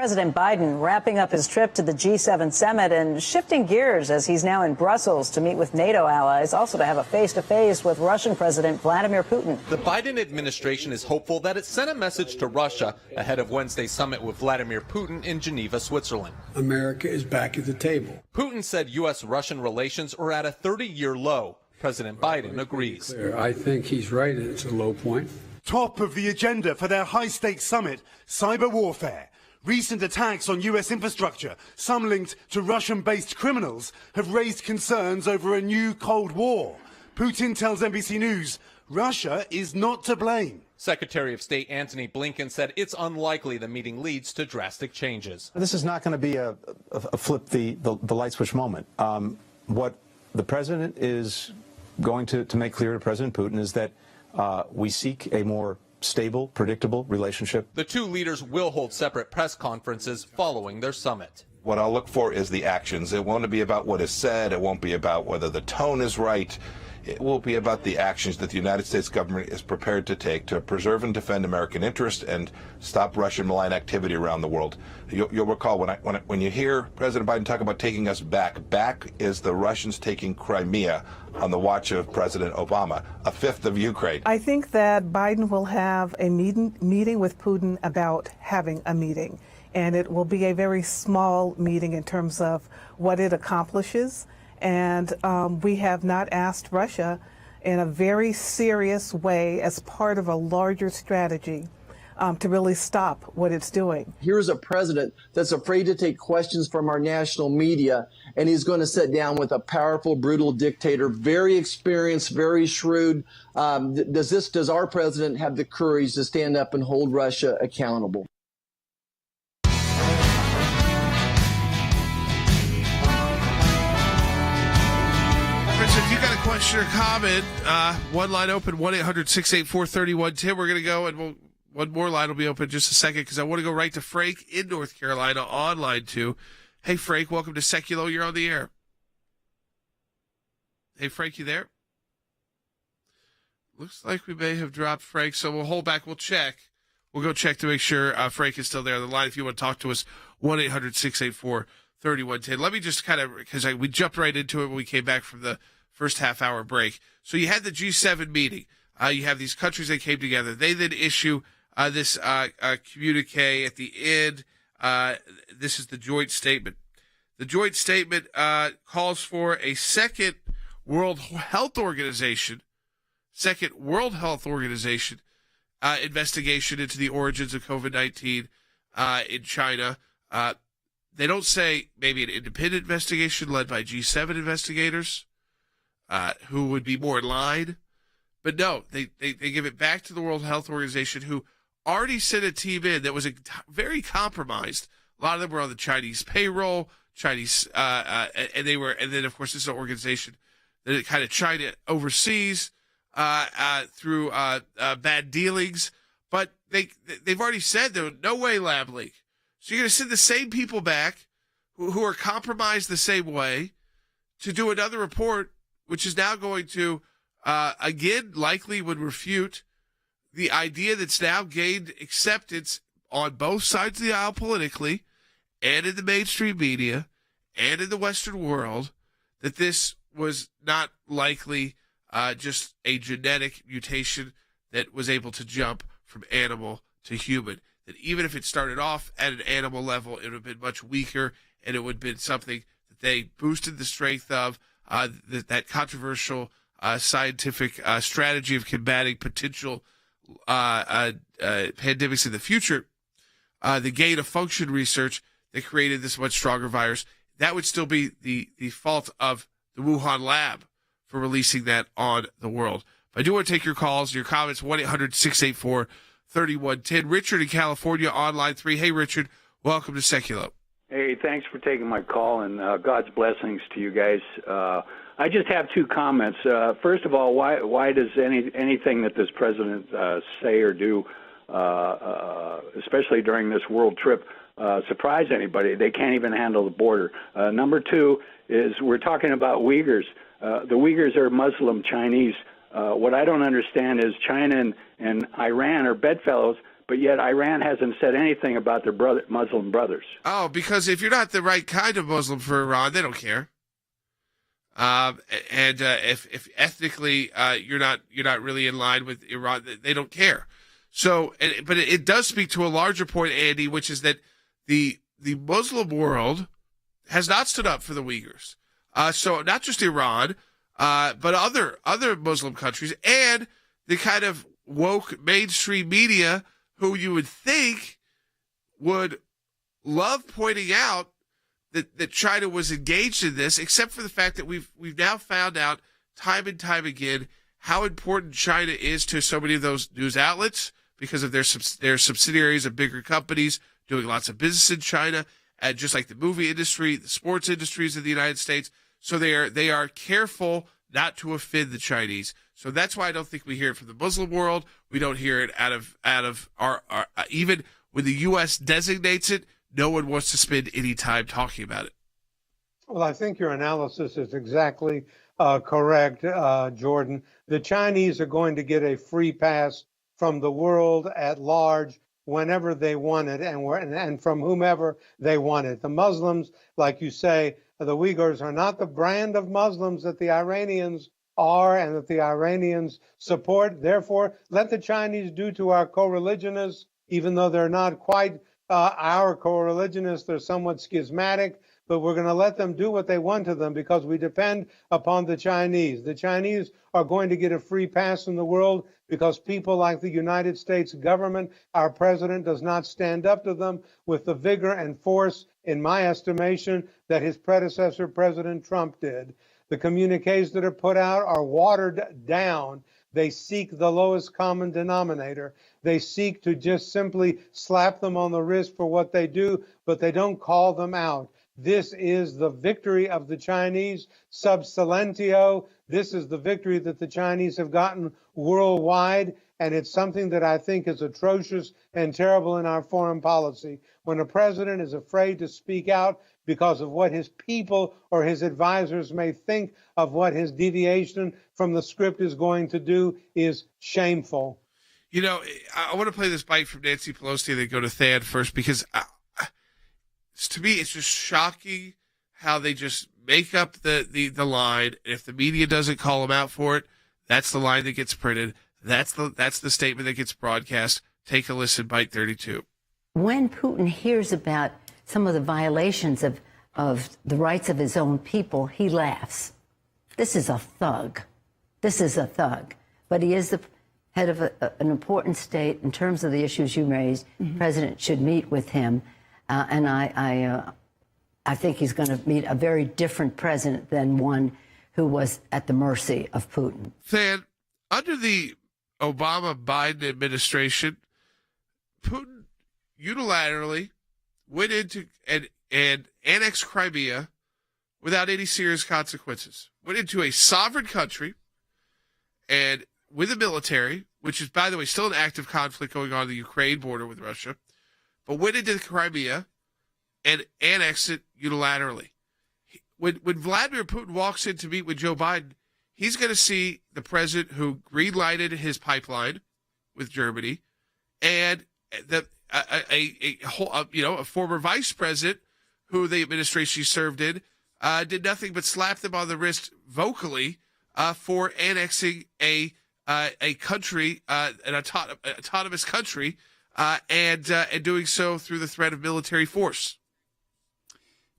President Biden wrapping up his trip to the G7 summit and shifting gears as he's now in Brussels to meet with NATO allies, also to have a face-to-face with Russian President Vladimir Putin. The Biden administration is hopeful that it sent a message to Russia ahead of Wednesday's summit with Vladimir Putin in Geneva, Switzerland. America is back at the table. Putin said U.S.-Russian relations are at a 30-year low. President Biden agrees. I think he's right. It's a low point. Top of the agenda for their high-stakes summit, cyber warfare. Recent attacks on U.S. infrastructure, some linked to Russian-based criminals, have raised concerns over a new Cold War. Putin tells NBC News Russia is not to blame. Secretary of State Antony Blinken said it's unlikely the meeting leads to drastic changes. This is not going to be a flip the light switch moment. What the president is going to make clear to President Putin is that we seek a more stable, predictable relationship. The two leaders will hold separate press conferences following their summit. What I'll look for is the actions. It won't be about what is said. It won't be about whether the tone is right. It will be about the actions that the United States government is prepared to take to preserve and defend American interests and stop Russian malign activity around the world. You'll recall when you hear President Biden talk about taking us back is the Russians taking Crimea on the watch of President Obama, a fifth of Ukraine. I think that Biden will have a meeting with Putin about having a meeting, and it will be a very small meeting in terms of what it accomplishes. And we have not asked Russia in a very serious way as part of a larger strategy to really stop what it's doing. Here's a president that's afraid to take questions from our national media, and he's going to sit down with a powerful, brutal dictator, very experienced, very shrewd. Does our president have the courage to stand up and hold Russia accountable? If you got a question or comment, one line open, 1-800-684-3110. We're going to go, and one more line will be open in just a second because I want to go right to Frank in North Carolina on line 2. Hey, Frank, welcome to Sekulow. You're on the air. Hey, Frank, you there? Looks like we may have dropped Frank, so we'll hold back. We'll check. We'll go check to make sure Frank is still there on the line. If you want to talk to us, 1-800-684-3110. Let me just kind of, because we jumped right into it when we came back from the first half-hour break. So you had the G7 meeting. You have these countries that came together. They then issue this communique at the end. This is the joint statement. The joint statement calls for a second World Health Organization investigation into the origins of COVID-19 in China. They don't say maybe an independent investigation led by G7 investigators who would be more in line. But no, they give it back to the World Health Organization, who already sent a team in that was very compromised. A lot of them were on the Chinese payroll, and then of course this is an organization that kind of China oversees through bad dealings. But they've already said there no way lab leak. So you're going to send the same people back who are compromised the same way to do another report, which is now going to again likely would refute the idea that's now gained acceptance on both sides of the aisle politically and in the mainstream media and in the Western world, that this was not likely just a genetic mutation that was able to jump from animal to human. That even if it started off at an animal level, it would have been much weaker, and it would have been something that they boosted the strength of, that controversial scientific strategy of combating potential pandemics in the future, the gain of function research that created this much stronger virus. That would still be the fault of the Wuhan lab for releasing that on the world. But I do want to take your calls, your comments, 1-800-684-3110. Richard in California on line 3. Hey, Richard, welcome to Sekulow. Hey, thanks for taking my call, and God's blessings to you guys. I just have two comments. First of all, why does anything that this president say or do, especially during this world trip, surprise anybody? They can't even handle the border. Number two is we're talking about Uyghurs. The Uyghurs are Muslim Chinese. What I don't understand is China and Iran are bedfellows. but yet Iran hasn't said anything about their Muslim brothers. Oh, because if you're not the right kind of Muslim for Iran, they don't care. If ethnically you're not really in line with Iran, they don't care. So, but it does speak to a larger point, Andy, which is that the Muslim world has not stood up for the Uyghurs. So not just Iran, but other Muslim countries and the kind of woke mainstream media who you would think would love pointing out that China was engaged in this, except for the fact that we've now found out time and time again how important China is to so many of those news outlets because of their subsidiaries of bigger companies doing lots of business in China, and just like the movie industry, the sports industries of the United States. So they are careful not to offend the Chinese. So that's why I don't think we hear it from the Muslim world. We don't hear it out of our even when the U.S. designates it. No one wants to spend any time talking about it. Well, I think your analysis is exactly correct, Jordan. The Chinese are going to get a free pass from the world at large whenever they want it and from whomever they want it. The Muslims, like you say, the Uyghurs are not the brand of Muslims that the Iranians are and that the Iranians support. Therefore, let the Chinese do to our co-religionists, even though they're not quite our co-religionists, they're somewhat schismatic, but we're going to let them do what they want to them because we depend upon the Chinese. The Chinese are going to get a free pass in the world because people like the United States government, our president, does not stand up to them with the vigor and force, in my estimation, that his predecessor, President Trump, did. The communiques that are put out are watered down. They seek the lowest common denominator. They seek to just simply slap them on the wrist for what they do, but they don't call them out. This is the victory of the Chinese sub silentio. This is the victory that the Chinese have gotten worldwide, and it's something that I think is atrocious and terrible in our foreign policy. When a president is afraid to speak out because of what his people or his advisors may think of what his deviation from the script is going to do is shameful. You know, I want to play this bite from Nancy Pelosi and then go to Thad first, because to me, it's just shocking how they just make up the line. If the media doesn't call them out for it, that's the line that gets printed. That's the statement that gets broadcast. Take a listen, Bite 32. When Putin hears about some of the violations of the rights of his own people, he laughs. This is a thug. This is a thug. But he is the head of an important state in terms of the issues you raised. Mm-hmm. The president should meet with him. And I think he's going to meet a very different president than one who was at the mercy of Putin. Thad, under the Obama-Biden administration, Putin unilaterally went into and annexed Crimea without any serious consequences. Went into a sovereign country and with a military, which is, by the way, still an active conflict going on the Ukraine border with Russia, but went into Crimea and annexed it unilaterally. When Vladimir Putin walks in to meet with Joe Biden, he's going to see the president who green-lighted his pipeline with Germany, and a former vice president who the administration he served in did nothing but slap them on the wrist vocally for annexing a country, an autonomous country, and doing so through the threat of military force.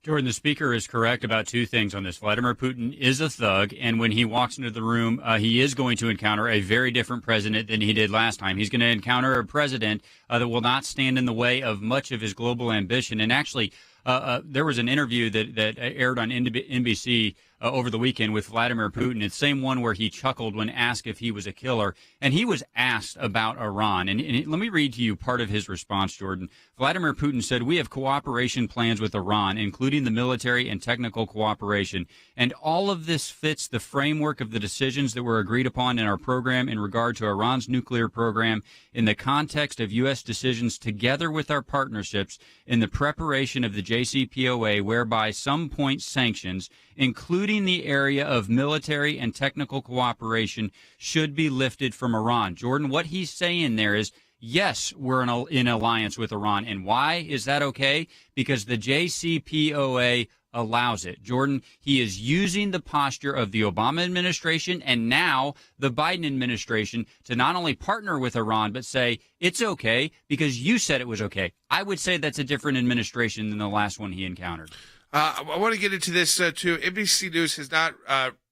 Jordan, the speaker is correct about two things on this. Vladimir Putin is a thug, and when he walks into the room, he is going to encounter a very different president than he did last time. He's going to encounter a president that will not stand in the way of much of his global ambition. And actually, there was an interview that aired on NBC over the weekend with Vladimir Putin. It's the same one where he chuckled when asked if he was a killer. And he was asked about Iran. And let me read to you part of his response, Jordan. Vladimir Putin said, "We have cooperation plans with Iran, including the military and technical cooperation. And all of this fits the framework of the decisions that were agreed upon in our program in regard to Iran's nuclear program in the context of U.S. decisions together with our partnerships in the preparation of the JCPOA, whereby some point sanctions, including the area of military and technical cooperation, should be lifted from Iran." Jordan, what he's saying there is, yes, we're in alliance with Iran. And why is that okay? Because the JCPOA allows it. Jordan, he is using the posture of the Obama administration and now the Biden administration to not only partner with Iran, but say it's okay because you said it was okay. I would say that's a different administration than the last one he encountered. I want to get into this, too. NBC News has not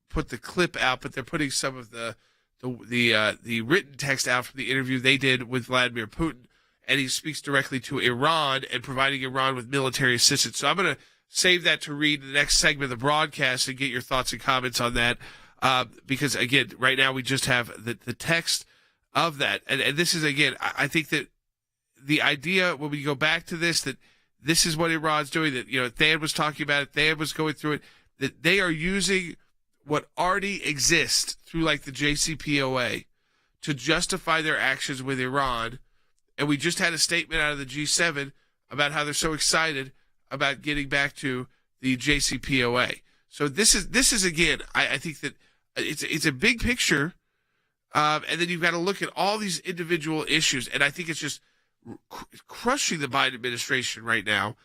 put the clip out, but they're putting some of the written text out from the interview they did with Vladimir Putin, and he speaks directly to Iran and providing Iran with military assistance. So I'm going to save that to read the next segment of the broadcast and get your thoughts and comments on that, because, again, right now we just have the text of that. And this is, again, I think that the idea when we go back to this, that this is what Iran's doing, that, Thad was talking about it, Thad was going through it, that they are using what already exists through like the JCPOA to justify their actions with Iran. And we just had a statement out of the G7 about how they're so excited about getting back to the JCPOA. So this is again, I think that it's a big picture. And then you've got to look at all these individual issues. And I think it's just crushing the Biden administration right now.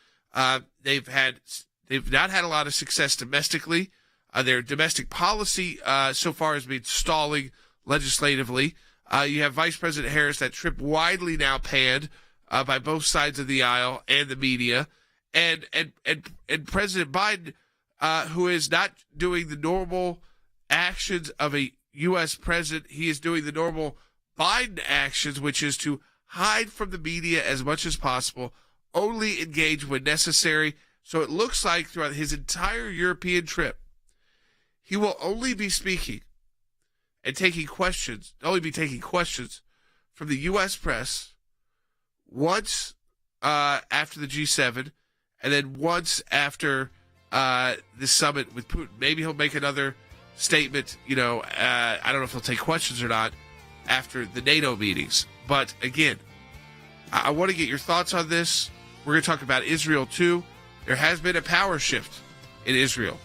They've not had a lot of success domestically. Their domestic policy so far has been stalling legislatively. You have Vice President Harris, that trip widely now panned by both sides of the aisle and the media, and President Biden, who is not doing the normal actions of a U.S. president. He is doing the normal Biden actions, which is to hide from the media as much as possible, only engage when necessary. So it looks like throughout his entire European trip, he will only be speaking and taking questions from the U.S. press once after the G7 and then once after the summit with Putin. Maybe he'll make another statement, I don't know if he'll take questions or not after the NATO meetings. But again, I want to get your thoughts on this. We're going to talk about Israel too. There has been a power shift in Israel.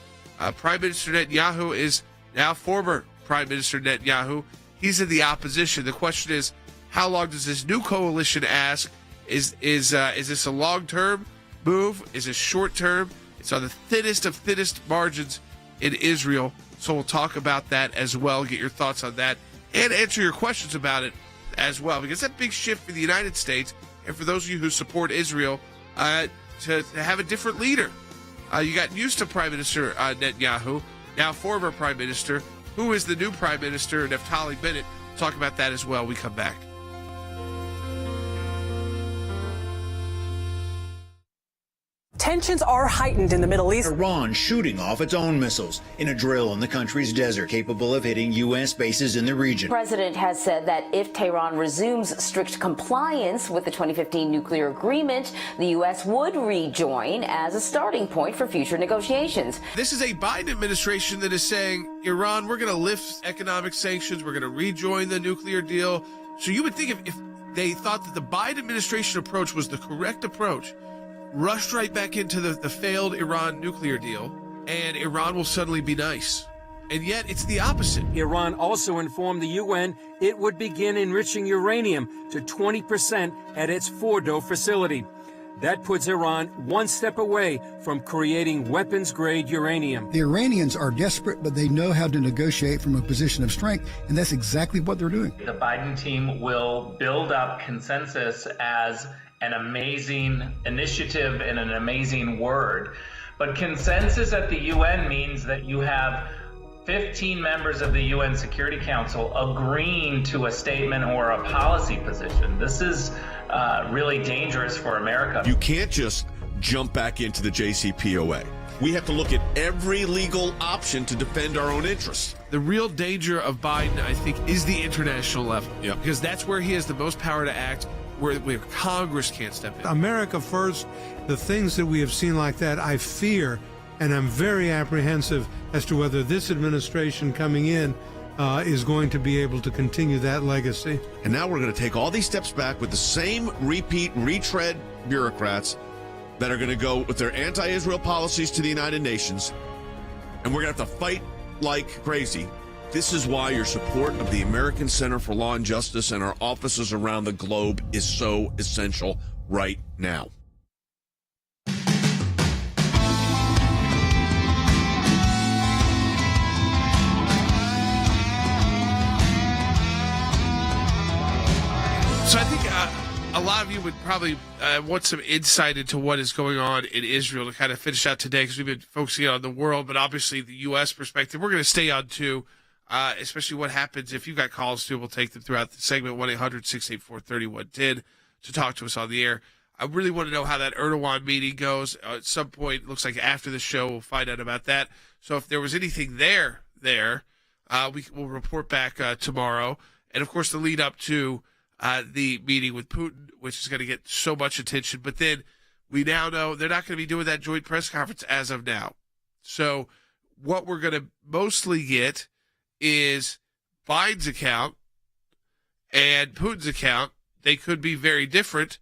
Prime Minister Netanyahu is now former Prime Minister Netanyahu. He's in the opposition. The question is, how long does this new coalition ask? Is this a long-term move? Is it short-term? It's on the thinnest of thinnest margins in Israel. So we'll talk about that as well, get your thoughts on that, and answer your questions about it as well, because that big shift for the United States and for those of you who support Israel to have a different leader. You got used to Prime Minister Netanyahu, now former Prime Minister. Who is the new Prime Minister, Naftali Bennett? We'll talk about that as well. We come back. Tensions are heightened in the Middle East. Iran shooting off its own missiles in a drill in the country's desert capable of hitting U.S. bases in the region. The president has said that if Tehran resumes strict compliance with the 2015 nuclear agreement, the U.S. would rejoin as a starting point for future negotiations. This is a Biden administration that is saying, Iran, we're going to lift economic sanctions, we're going to rejoin the nuclear deal. So you would think if they thought that the Biden administration approach was the correct approach, rushed right back into the failed Iran nuclear deal, and Iran will suddenly be nice. And yet it's the opposite. Iran also informed the UN it would begin enriching uranium to 20% at its Fordo facility. That puts Iran one step away from creating weapons-grade uranium. The Iranians are desperate, but they know how to negotiate from a position of strength, and that's exactly what they're doing. The Biden team will build up consensus as an amazing initiative and an amazing word. But consensus at the UN means that you have 15 members of the UN Security Council agreeing to a statement or a policy position. This is really dangerous for America. You can't just jump back into the JCPOA. We have to look at every legal option to defend our own interests. The real danger of Biden, I think, is the international level. Yep. Because that's where he has the most power to act, where Congress can't step in. America first, the things that we have seen like that, I fear, and I'm very apprehensive as to whether this administration coming in is going to be able to continue that legacy. And now we're going to take all these steps back with the same retread bureaucrats that are going to go with their anti-Israel policies to the United Nations. And we're going to have to fight like crazy This is why your support of the American Center for Law and Justice and our offices around the globe is so essential right now. So I think a lot of you would probably want some insight into what is going on in Israel to kind of finish out today, because we've been focusing on the world, but obviously the U.S. perspective. We're going to stay on too, especially what happens if you've got calls too. We'll take them throughout the segment, 1-800-684-3110 to talk to us on the air. I really want to know how that Erdoğan meeting goes. At some point, it looks like after the show, we'll find out about that. So if there was anything there, we'll report back tomorrow. And, of course, the lead up to the meeting with Putin, which is going to get so much attention. But then we now know they're not going to be doing that joint press conference as of now. So what we're going to mostly get is Biden's account and Putin's account. They could be very different,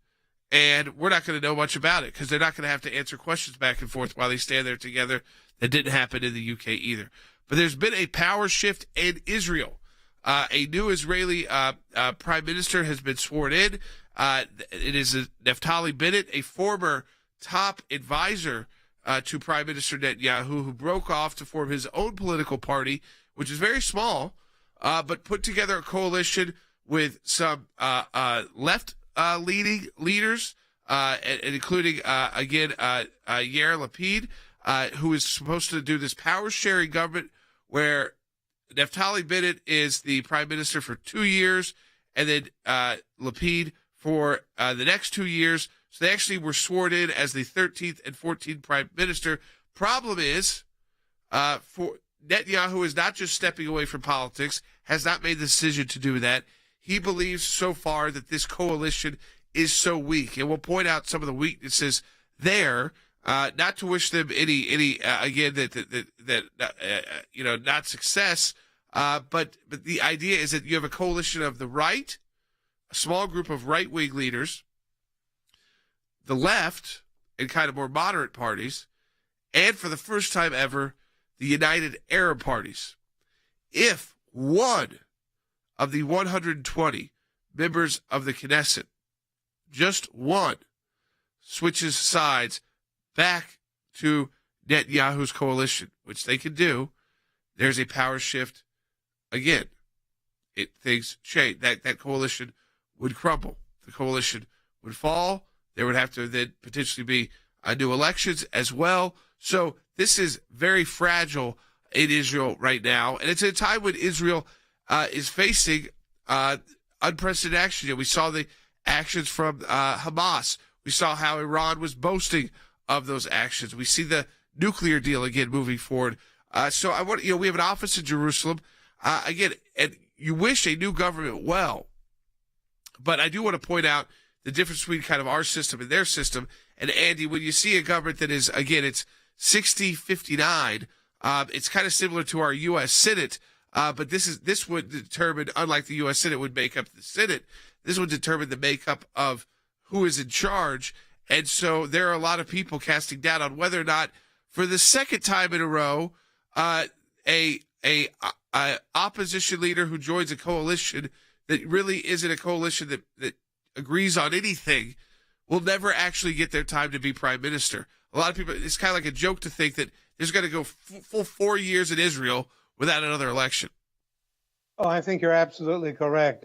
and we're not going to know much about it because they're not going to have to answer questions back and forth while they stand there together. That didn't happen in the UK either. But there's been a power shift in Israel. A new Israeli prime minister has been sworn in. It is Naftali Bennett, a former top advisor to Prime Minister Netanyahu, who broke off to form his own political party, which is very small, but put together a coalition with some left-leaning leaders, and including, again, Yair Lapid, who is supposed to do this power-sharing government where Naftali Bennett is the prime minister for 2 years, and then Lapid for the next 2 years. So they actually were sworn in as the 13th and 14th prime minister. Problem is, for Netanyahu is not just stepping away from politics, has not made the decision to do that. He believes so far that this coalition is so weak, and we'll point out some of the weaknesses there. Not to wish them any again not success. But the idea is that you have a coalition of the right, a small group of right-wing leaders, the left, and kind of more moderate parties, and for the first time ever, the United Arab parties. If one of the 120 members of the Knesset, just one, switches sides back to Netanyahu's coalition, which they can do, there's a power shift again. Things change. That coalition would crumble. The coalition would fall. There would have to then potentially be new elections as well. So this is very fragile in Israel right now. And it's a time when Israel is facing unprecedented action. We saw the actions from Hamas. We saw how Iran was boasting of those actions. We see the nuclear deal again moving forward. So I want, we have an office in Jerusalem. Again, and you wish a new government well, but I do want to point out the difference between kind of our system and their system. And Andy, when you see a government that is, again, it's 60-59, it's kind of similar to our U.S. Senate, but this would determine, unlike the U.S. Senate would make up the Senate, this would determine the makeup of who is in charge. And so there are a lot of people casting doubt on whether or not, for the second time in a row, a opposition leader who joins a coalition that really isn't a coalition that agrees on anything will never actually get their time to be prime minister. A lot of people, it's kind of like a joke to think that there's going to go full 4 years in Israel without another election. Oh, I think you're absolutely correct.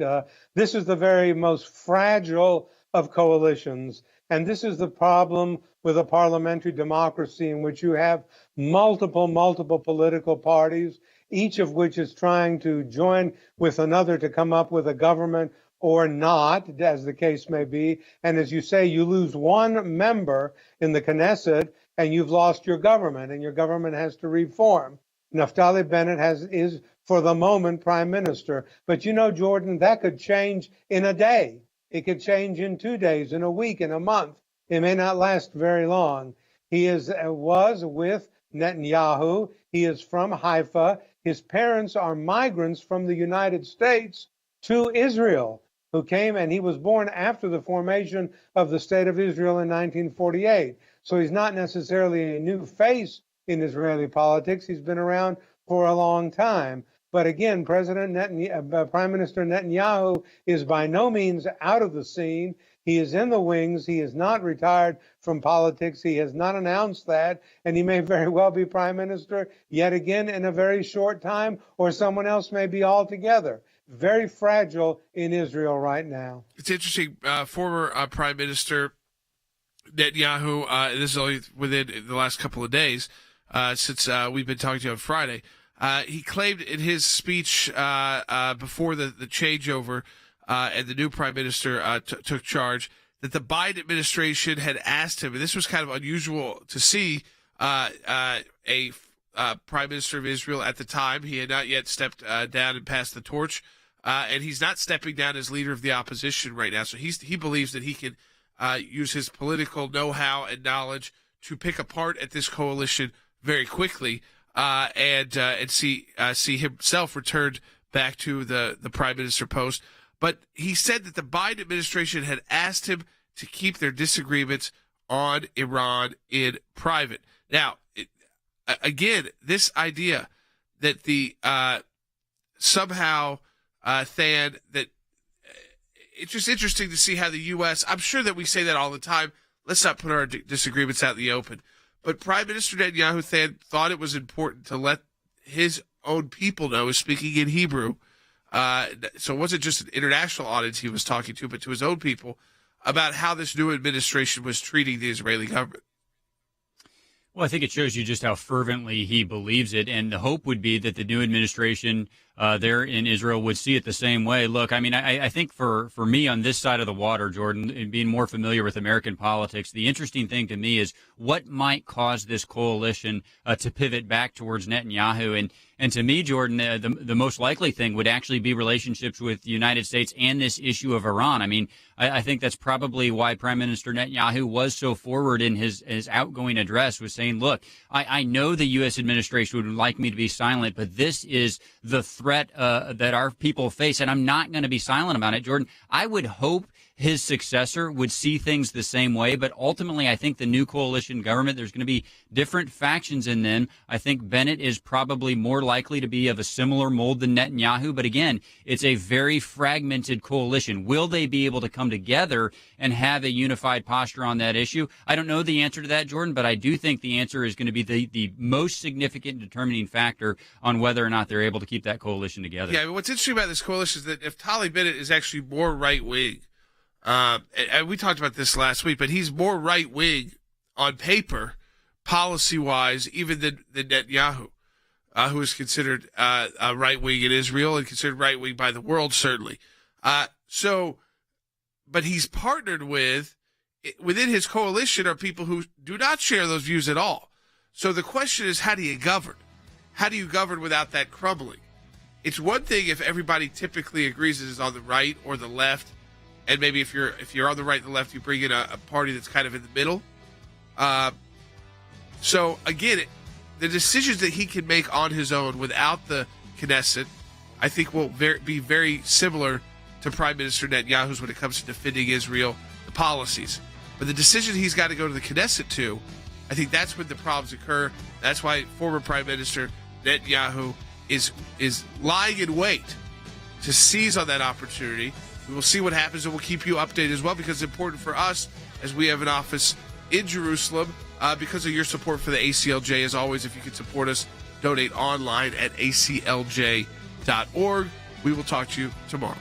This is the very most fragile of coalitions. And this is the problem with a parliamentary democracy in which you have multiple political parties, each of which is trying to join with another to come up with a government or not, as the case may be. And as you say, you lose one member in the Knesset and you've lost your government, and your government has to reform. Naftali Bennett is, for the moment, prime minister. But Jordan, that could change in a day. It could change in 2 days, in a week, in a month. It may not last very long. He was with Netanyahu. He is from Haifa. His parents are migrants from the United States to Israel who came, and he was born after the formation of the State of Israel in 1948. So he's not necessarily a new face in Israeli politics. He's been around for a long time. But again, Prime Minister Netanyahu is by no means out of the scene. He is in the wings. He is not retired from politics. He has not announced that, and he may very well be prime minister yet again in a very short time, or someone else may be altogether. Very fragile in Israel right now. It's interesting. Former Prime Minister Netanyahu, this is only within the last couple of days since we've been talking to you on Friday, he claimed in his speech before the changeover and the new prime minister took charge that the Biden administration had asked him, and this was kind of unusual to see a prime minister of Israel at the time. He had not yet stepped down and passed the torch, and he's not stepping down as leader of the opposition right now. So he believes that he can use his political know-how and knowledge to pick apart at this coalition very quickly and see himself returned back to the prime minister post. But he said that the Biden administration had asked him to keep their disagreements on Iran in private. Now, again, this idea that the somehow Than, that it's just interesting to see how the U.S., I'm sure that we say that all the time, let's not put our disagreements out in the open. But Prime Minister Netanyahu thought it was important to let his own people know, speaking in Hebrew, so it wasn't just an international audience he was talking to, but to his own people, about how this new administration was treating the Israeli government. Well, I think it shows you just how fervently he believes it, and the hope would be that the new administration there in Israel would see it the same way. Look, I mean, I think for me on this side of the water, Jordan, and being more familiar with American politics, the interesting thing to me is what might cause this coalition to pivot back towards Netanyahu. And to me, Jordan, the most likely thing would actually be relationships with the United States and this issue of Iran. I mean, I think that's probably why Prime Minister Netanyahu was so forward in his outgoing address, was saying, look, I know the U.S. administration would like me to be silent, but this is the threat that our people face, and I'm not going to be silent about it. Jordan, I would hope his successor would see things the same way, but ultimately I think the new coalition government, there's going to be different factions in them. I think Bennett is probably more likely to be of a similar mold than Netanyahu, but again, it's a very fragmented coalition. Will they be able to come together and have a unified posture on that issue? I don't know the answer to that, Jordan, but I do think the answer is going to be the most significant determining factor on whether or not they're able to keep that coalition together. Yeah, what's interesting about this coalition is that if Naftali Bennett is actually more right-wing, and we talked about this last week, but he's more right-wing on paper, policy-wise, even than Netanyahu, who is considered right-wing in Israel and considered right-wing by the world, certainly. But he's partnered within his coalition are people who do not share those views at all. So the question is, how do you govern? How do you govern without that crumbling? It's one thing if everybody typically agrees it is on the right or the left, and maybe if you're on the right and the left, you bring in a party that's kind of in the middle. So again, the decisions that he can make on his own without the Knesset, I think will be very similar to Prime Minister Netanyahu's when it comes to defending Israel, the policies. But the decision he's got to go to the Knesset to, I think that's when the problems occur. That's why former Prime Minister Netanyahu is lying in wait to seize on that opportunity. We will see what happens, and we'll keep you updated as well, because it's important for us as we have an office in Jerusalem because of your support for the ACLJ. As always, if you can support us, donate online at aclj.org. We will talk to you tomorrow.